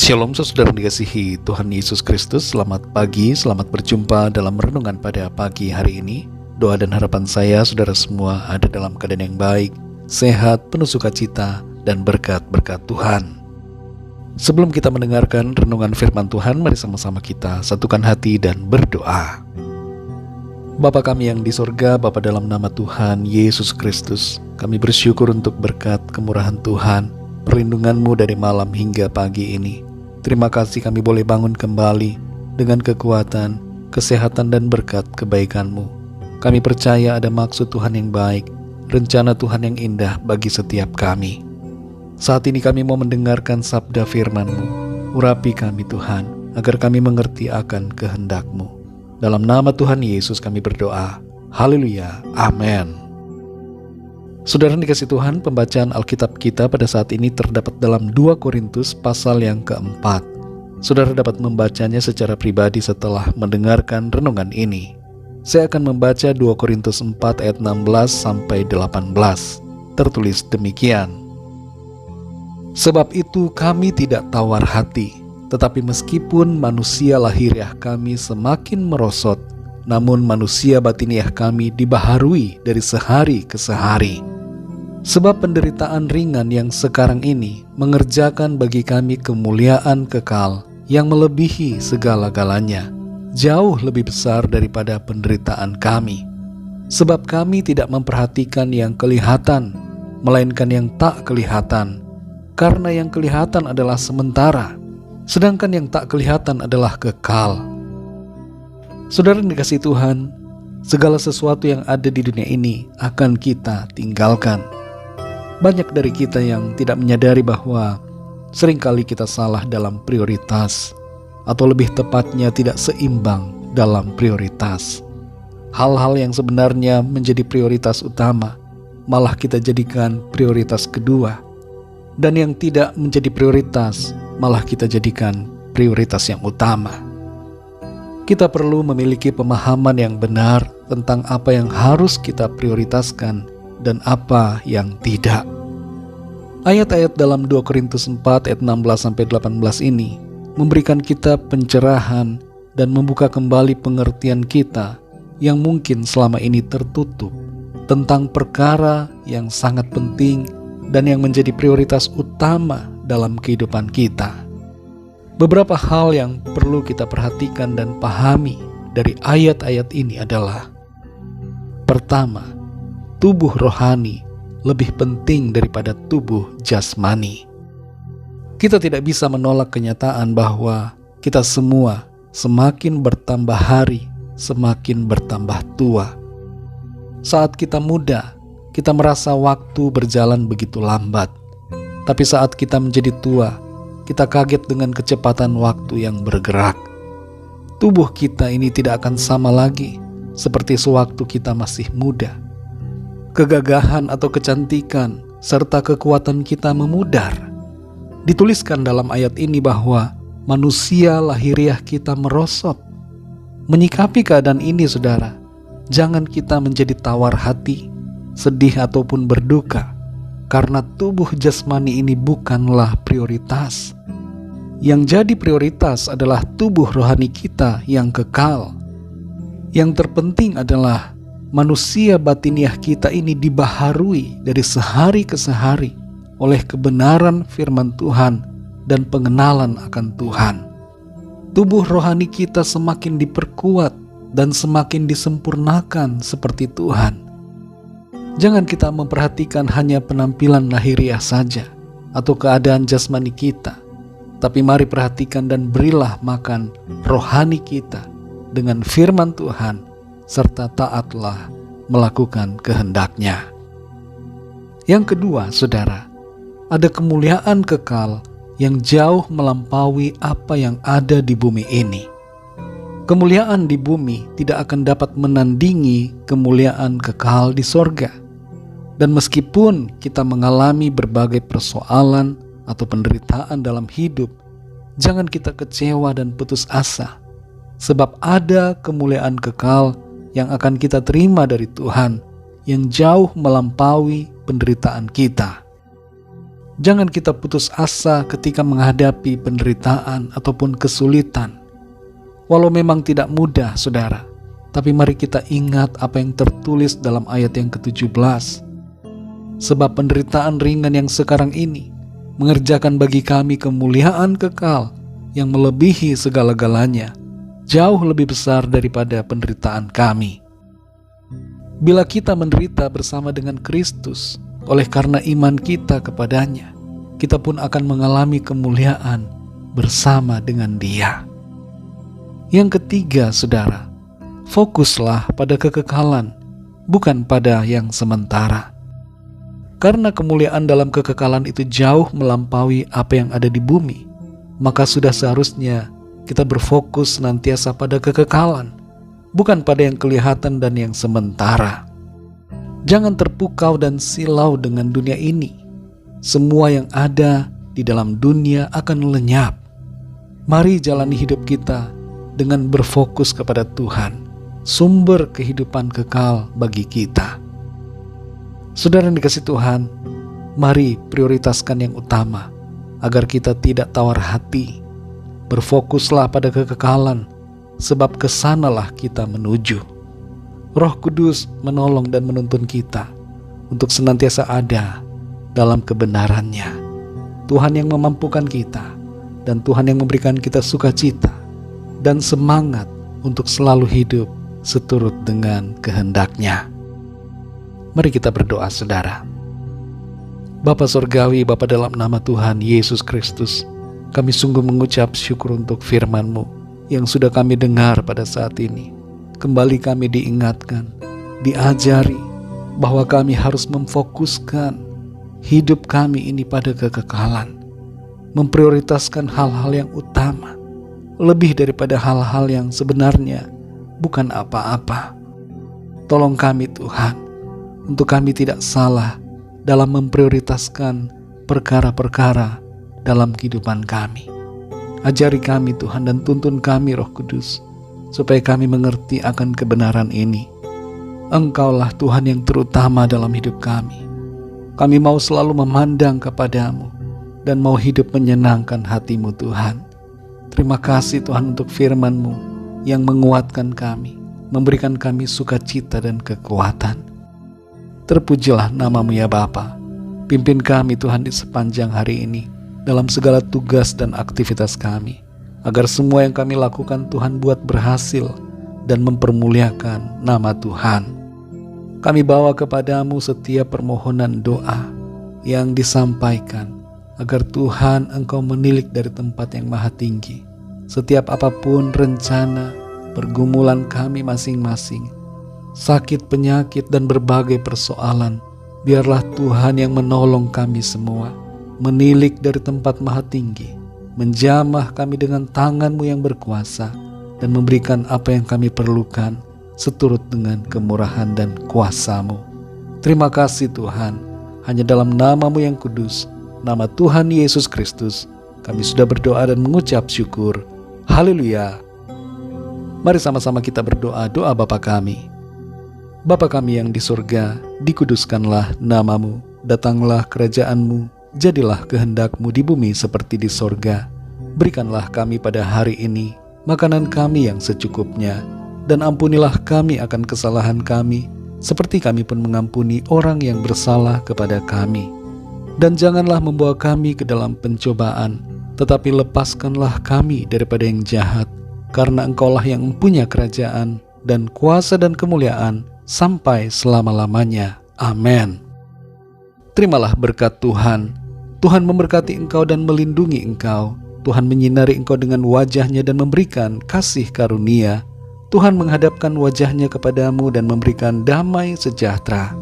Shalom saudara dikasihi Tuhan Yesus Kristus. Selamat pagi, selamat berjumpa dalam renungan pada pagi hari ini. Doa dan harapan saya saudara semua ada dalam keadaan yang baik, sehat, penuh sukacita, dan berkat-berkat Tuhan. Sebelum kita mendengarkan renungan firman Tuhan, mari sama-sama kita satukan hati dan berdoa. Bapa kami yang di sorga, Bapa dalam nama Tuhan Yesus Kristus, kami bersyukur untuk berkat kemurahan Tuhan, perlindungan-Mu dari malam hingga pagi ini. Terima kasih kami boleh bangun kembali dengan kekuatan, kesehatan dan berkat kebaikan-Mu. Kami percaya ada maksud Tuhan yang baik, rencana Tuhan yang indah bagi setiap kami. Saat ini kami mau mendengarkan sabda firman-Mu. Urapi kami Tuhan, agar kami mengerti akan kehendak-Mu. Dalam nama Tuhan Yesus kami berdoa. Haleluya, amin. Saudara dikasih Tuhan, pembacaan Alkitab kita pada saat ini terdapat dalam 2 Korintus pasal yang keempat. Saudara dapat membacanya secara pribadi setelah mendengarkan renungan ini. Saya akan membaca 2 Korintus 4 ayat 16 sampai 18. Tertulis demikian. Sebab itu kami tidak tawar hati, tetapi meskipun manusia lahiriah kami semakin merosot, namun manusia batiniah kami dibaharui dari sehari ke sehari. Sebab penderitaan ringan yang sekarang ini mengerjakan bagi kami kemuliaan kekal yang melebihi segala-galanya, jauh lebih besar daripada penderitaan kami. Sebab kami tidak memperhatikan yang kelihatan, melainkan yang tak kelihatan, karena yang kelihatan adalah sementara, sedangkan yang tak kelihatan adalah kekal. Saudara yang dikasihi Tuhan, segala sesuatu yang ada di dunia ini akan kita tinggalkan. Banyak dari kita yang tidak menyadari bahwa seringkali kita salah dalam prioritas, atau lebih tepatnya tidak seimbang dalam prioritas. Hal-hal yang sebenarnya menjadi prioritas utama, malah kita jadikan prioritas kedua. Dan yang tidak menjadi prioritas, malah kita jadikan prioritas yang utama. Kita perlu memiliki pemahaman yang benar tentang apa yang harus kita prioritaskan dan apa yang tidak. Ayat-ayat dalam 2 Korintus 4 ayat 16-18 ini memberikan kita pencerahan dan membuka kembali pengertian kita yang mungkin selama ini tertutup tentang perkara yang sangat penting dan yang menjadi prioritas utama dalam kehidupan kita. Beberapa hal yang perlu kita perhatikan dan pahami dari ayat-ayat ini adalah: pertama, tubuh rohani lebih penting daripada tubuh jasmani. Kita tidak bisa menolak kenyataan bahwa kita semua semakin bertambah hari, semakin bertambah tua. Saat kita muda, kita merasa waktu berjalan begitu lambat. Tapi saat kita menjadi tua, kita kaget dengan kecepatan waktu yang bergerak. Tubuh kita ini tidak akan sama lagi seperti sewaktu kita masih muda. Kegagahan atau kecantikan serta kekuatan kita memudar. Dituliskan dalam ayat ini bahwa manusia lahiriah kita merosot. Menyikapi keadaan ini saudara, jangan kita menjadi tawar hati, sedih ataupun berduka, karena tubuh jasmani ini bukanlah prioritas. Yang jadi prioritas adalah tubuh rohani kita yang kekal. Yang terpenting adalah manusia batiniah kita ini dibaharui dari sehari ke sehari oleh kebenaran firman Tuhan dan pengenalan akan Tuhan. Tubuh rohani kita semakin diperkuat dan semakin disempurnakan seperti Tuhan. Jangan kita memperhatikan hanya penampilan lahiriah saja atau keadaan jasmani kita, tapi mari perhatikan dan berilah makan rohani kita dengan firman Tuhan, serta taatlah melakukan kehendak-Nya. Yang kedua, saudara, ada kemuliaan kekal yang jauh melampaui apa yang ada di bumi ini. Kemuliaan di bumi tidak akan dapat menandingi kemuliaan kekal di sorga. Dan meskipun kita mengalami berbagai persoalan atau penderitaan dalam hidup, jangan kita kecewa dan putus asa, sebab ada kemuliaan kekal yang akan kita terima dari Tuhan yang jauh melampaui penderitaan kita. Jangan kita putus asa ketika menghadapi penderitaan ataupun kesulitan. Walau memang tidak mudah, saudara, tapi mari kita ingat apa yang tertulis dalam ayat yang ke-17. Sebab penderitaan ringan yang sekarang ini mengerjakan bagi kami kemuliaan kekal yang melebihi segala-galanya, jauh lebih besar daripada penderitaan kami. Bila kita menderita bersama dengan Kristus, oleh karena iman kita kepadanya, kita pun akan mengalami kemuliaan bersama dengan Dia. Yang ketiga, saudara, fokuslah pada kekekalan, bukan pada yang sementara. Karena kemuliaan dalam kekekalan itu jauh melampaui apa yang ada di bumi, maka sudah seharusnya kita berfokus senantiasa pada kekekalan, bukan pada yang kelihatan dan yang sementara. Jangan terpukau dan silau dengan dunia ini. Semua yang ada di dalam dunia akan lenyap. Mari jalani hidup kita dengan berfokus kepada Tuhan, sumber kehidupan kekal bagi kita. Saudara yang dikasihi Tuhan, mari prioritaskan yang utama agar kita tidak tawar hati. Berfokuslah pada kekekalan, sebab kesanalah kita menuju. Roh Kudus menolong dan menuntun kita untuk senantiasa ada dalam kebenarannya. Tuhan yang memampukan kita, dan Tuhan yang memberikan kita sukacita dan semangat untuk selalu hidup seturut dengan kehendak-Nya. Mari kita berdoa, saudara. Bapa Surgawi, Bapa dalam nama Tuhan Yesus Kristus, kami sungguh mengucap syukur untuk firman-Mu yang sudah kami dengar pada saat ini. Kembali kami diingatkan, diajari bahwa kami harus memfokuskan hidup kami ini pada kekekalan, memprioritaskan hal-hal yang utama, lebih daripada hal-hal yang sebenarnya bukan apa-apa. Tolong kami Tuhan, untuk kami tidak salah dalam memprioritaskan perkara-perkara dalam kehidupan kami. Ajari kami Tuhan dan tuntun kami Roh Kudus, supaya kami mengerti akan kebenaran ini. Engkaulah Tuhan yang terutama dalam hidup kami. Kami mau selalu memandang kepadamu dan mau hidup menyenangkan hati-Mu Tuhan. Terima kasih Tuhan untuk firman-Mu yang menguatkan kami, memberikan kami sukacita dan kekuatan. Terpujilah nama-Mu ya Bapa. Pimpin kami Tuhan di sepanjang hari ini dalam segala tugas dan aktivitas kami, agar semua yang kami lakukan Tuhan buat berhasil dan mempermuliakan nama Tuhan. Kami bawa kepadamu setiap permohonan doa yang disampaikan, agar Tuhan Engkau menilik dari tempat yang maha tinggi. Setiap apapun rencana, pergumulan kami masing-masing, sakit, penyakit, dan berbagai persoalan, biarlah Tuhan yang menolong kami semua, menilik dari tempat maha tinggi, menjamah kami dengan tangan-Mu yang berkuasa, dan memberikan apa yang kami perlukan seturut dengan kemurahan dan kuasa-Mu. Terima kasih Tuhan, hanya dalam nama-Mu yang kudus, nama Tuhan Yesus Kristus, kami sudah berdoa dan mengucap syukur. Haleluya. Mari sama-sama kita berdoa doa Bapa kami. Bapa kami yang di surga, dikuduskanlah nama-Mu, datanglah kerajaan-Mu, jadilah kehendak-Mu di bumi seperti di sorga. Berikanlah kami pada hari ini makanan kami yang secukupnya, dan ampunilah kami akan kesalahan kami, seperti kami pun mengampuni orang yang bersalah kepada kami. Dan janganlah membawa kami ke dalam pencobaan, tetapi lepaskanlah kami daripada yang jahat, karena Engkaulah yang mempunyai kerajaan dan kuasa dan kemuliaan sampai selama-lamanya. Amin. Terimalah berkat Tuhan. Tuhan memberkati engkau dan melindungi engkau. Tuhan menyinari engkau dengan wajah-Nya dan memberikan kasih karunia. Tuhan menghadapkan wajah-Nya kepadamu dan memberikan damai sejahtera.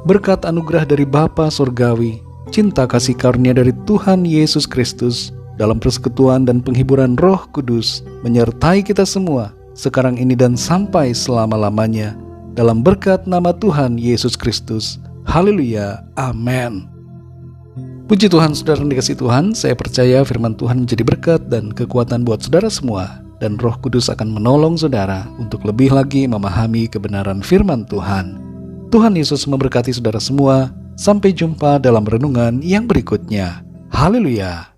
Berkat anugerah dari Bapa Surgawi, cinta kasih karunia dari Tuhan Yesus Kristus, dalam persekutuan dan penghiburan Roh Kudus, menyertai kita semua, sekarang ini dan sampai selama-lamanya, dalam berkat nama Tuhan Yesus Kristus. Haleluya. Amin. Puji Tuhan, saudara yang dikasihi Tuhan, saya percaya firman Tuhan menjadi berkat dan kekuatan buat saudara semua, dan Roh Kudus akan menolong saudara untuk lebih lagi memahami kebenaran firman Tuhan. Tuhan Yesus memberkati saudara semua. Sampai jumpa dalam renungan yang berikutnya. Haleluya!